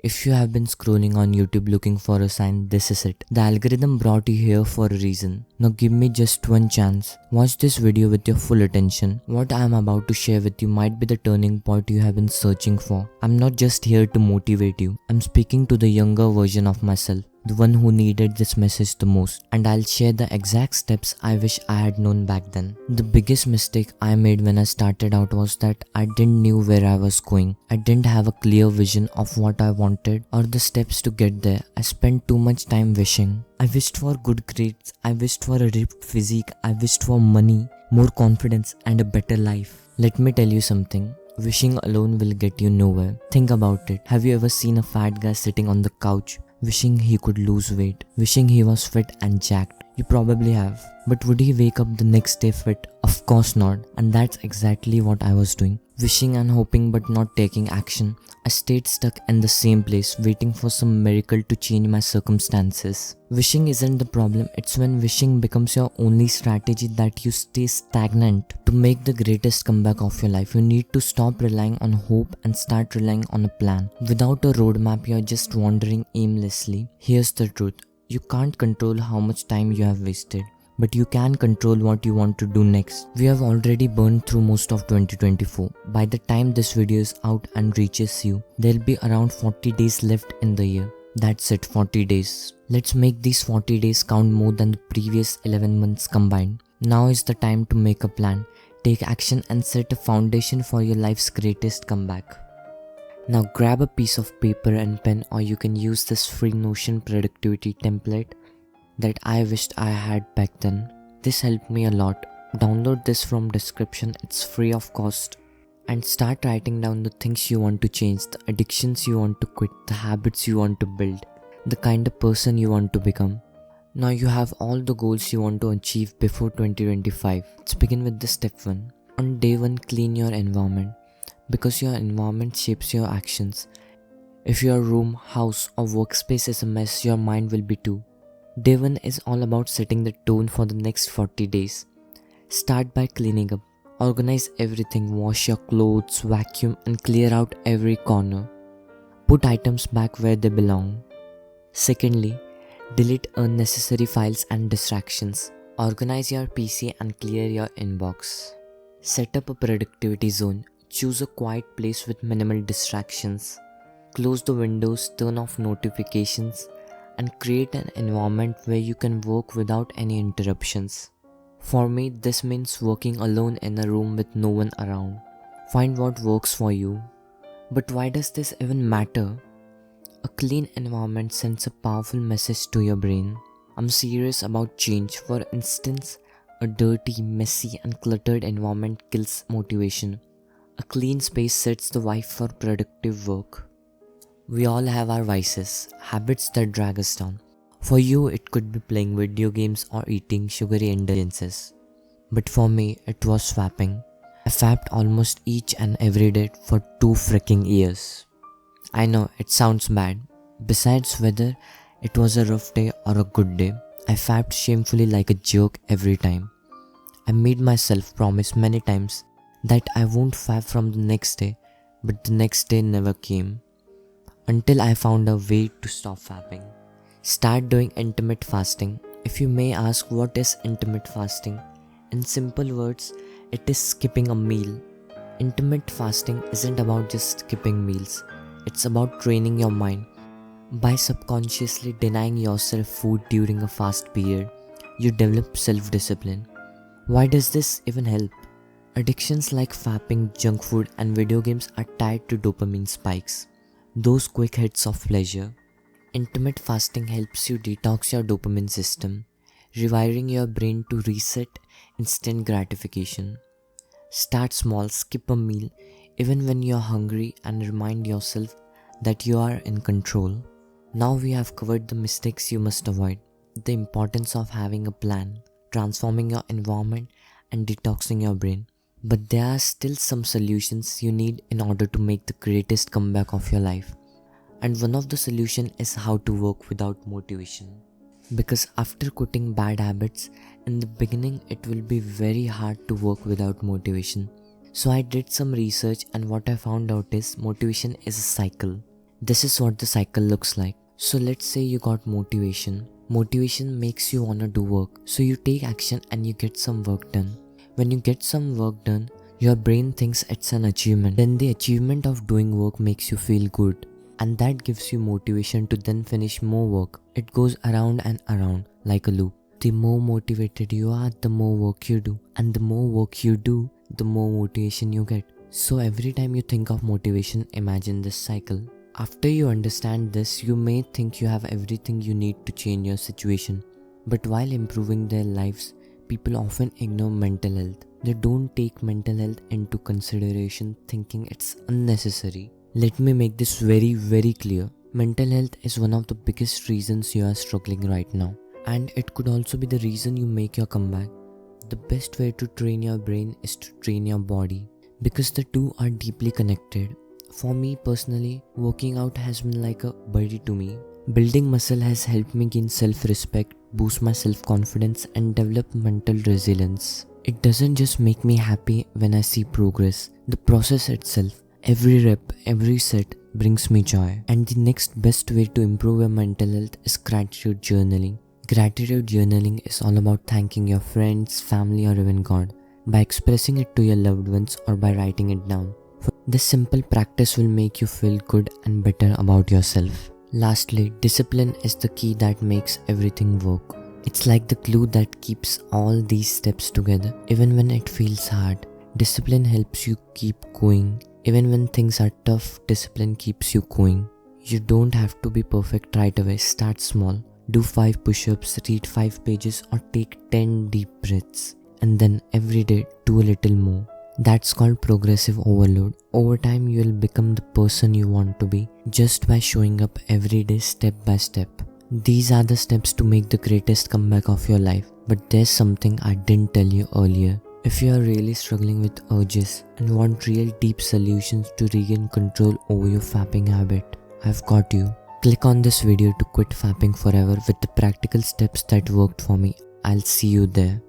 If you have been scrolling on YouTube looking for a sign, this is it. The algorithm brought you here for a reason. Now give me just one chance. Watch this video with your full attention. What I am about to share with you might be the turning point you have been searching for. I'm not just here to motivate you. I'm speaking to the younger version of myself, the one who needed this message the most, and I'll share the exact steps I wish I had known back then. The biggest mistake I made when I started out was that I didn't know where I was going. I didn't have a clear vision of what I wanted or the steps to get there. I spent too much time wishing. I wished for good grades, I wished for a ripped physique, I wished for money, more confidence and a better life. Let me tell you something. Wishing alone will get you nowhere. Think about it. Have you ever seen a fat guy sitting on the couch wishing he could lose weight, wishing he was fit and jacked? You probably have. But would he wake up the next day fit? Of course not. And that's exactly what I was doing. Wishing and hoping but not taking action. I stayed stuck in the same place, waiting for some miracle to change my circumstances. Wishing isn't the problem, it's when wishing becomes your only strategy that you stay stagnant. To make the greatest comeback of your life, you need to stop relying on hope and start relying on a plan. Without a roadmap, you're just wandering aimlessly. Here's the truth. You can't control how much time you have wasted, but you can control what you want to do next. We have already burned through most of 2024. By the time this video is out and reaches you, there'll be around 40 days left in the year. That's it, 40 days. Let's make these 40 days count more than the previous 11 months combined. Now is the time to make a plan, take action and set a foundation for your life's greatest comeback. Now grab a piece of paper and pen, or you can use this free Notion productivity template that I wished I had back then. This helped me a lot. Download this from description, it's free of cost. And start writing down the things you want to change, the addictions you want to quit, the habits you want to build, the kind of person you want to become. Now you have all the goals you want to achieve before 2025. Let's begin with the step 1. On day 1, clean your environment. Because your environment shapes your actions. If your room, house or workspace is a mess, your mind will be too. Day 1 is all about setting the tone for the next 40 days. Start by cleaning up. Organize everything, wash your clothes, vacuum and clear out every corner. Put items back where they belong. Secondly, delete unnecessary files and distractions. Organize your PC and clear your inbox. Set up a productivity zone. Choose a quiet place with minimal distractions. Close the windows, turn off notifications, and create an environment where you can work without any interruptions. For me, this means working alone in a room with no one around. Find what works for you. But why does this even matter? A clean environment sends a powerful message to your brain. I'm serious about change. For instance, a dirty, messy, and cluttered environment kills motivation. A clean space sets the vibe for productive work. We all have our vices, habits that drag us down. For you, it could be playing video games or eating sugary indulgences. But for me, it was swapping. I fapped almost each and every day for 2 freaking years. I know, it sounds bad. Besides whether it was a rough day or a good day, I fapped shamefully like a jerk every time. I made myself promise many times that I won't fap from the next day, but the next day never came. Until I found a way to stop fapping. Start doing intermittent fasting. If you may ask, what is intermittent fasting? In simple words, it is skipping a meal. Intermittent fasting isn't about just skipping meals. It's about training your mind. By subconsciously denying yourself food during a fast period, you develop self-discipline. Why does this even help? Addictions like fapping, junk food and video games are tied to dopamine spikes. Those quick hits of pleasure. Intermittent fasting helps you detox your dopamine system, rewiring your brain to reset instant gratification. Start small, skip a meal even when you're hungry and remind yourself that you are in control. Now we have covered the mistakes you must avoid, the importance of having a plan, transforming your environment and detoxing your brain. But there are still some solutions you need in order to make the greatest comeback of your life. And one of the solutions is how to work without motivation. Because after quitting bad habits, in the beginning it will be very hard to work without motivation. So I did some research and what I found out is motivation is a cycle. This is what the cycle looks like. So let's say you got motivation. Motivation makes you wanna do work. So you take action and you get some work done. When you get some work done, your brain thinks it's an achievement. Then the achievement of doing work makes you feel good. And that gives you motivation to then finish more work. It goes around and around like a loop. The more motivated you are, the more work you do. And the more work you do, the more motivation you get. So every time you think of motivation, imagine this cycle. After you understand this, you may think you have everything you need to change your situation. But while improving their lives, people often ignore mental health. They don't take mental health into consideration, thinking it's unnecessary. Let me make this very, very clear. Mental health is one of the biggest reasons you are struggling right now. And it could also be the reason you make your comeback. The best way to train your brain is to train your body, because the two are deeply connected. For me personally, working out has been like a buddy to me. Building muscle has helped me gain self-respect, boost my self-confidence and develop mental resilience. It doesn't just make me happy when I see progress. The process itself, every rep, every set brings me joy. And the next best way to improve your mental health is gratitude journaling. Gratitude journaling is all about thanking your friends, family or even God by expressing it to your loved ones or by writing it down. This simple practice will make you feel good and better about yourself. Lastly, discipline is the key that makes everything work. It's like the glue that keeps all these steps together. Even when it feels hard, discipline helps you keep going. Even when things are tough, discipline keeps you going. You don't have to be perfect right away. Start small. Do 5 push-ups, read 5 pages or take 10 deep breaths. And then every day do a little more. That's called progressive overload. Over time, you will become the person you want to be just by showing up every day step by step. These are the steps to make the greatest comeback of your life. But there's something I didn't tell you earlier. If you are really struggling with urges and want real deep solutions to regain control over your fapping habit, I've got you. Click on this video to quit fapping forever with the practical steps that worked for me. I'll see you there.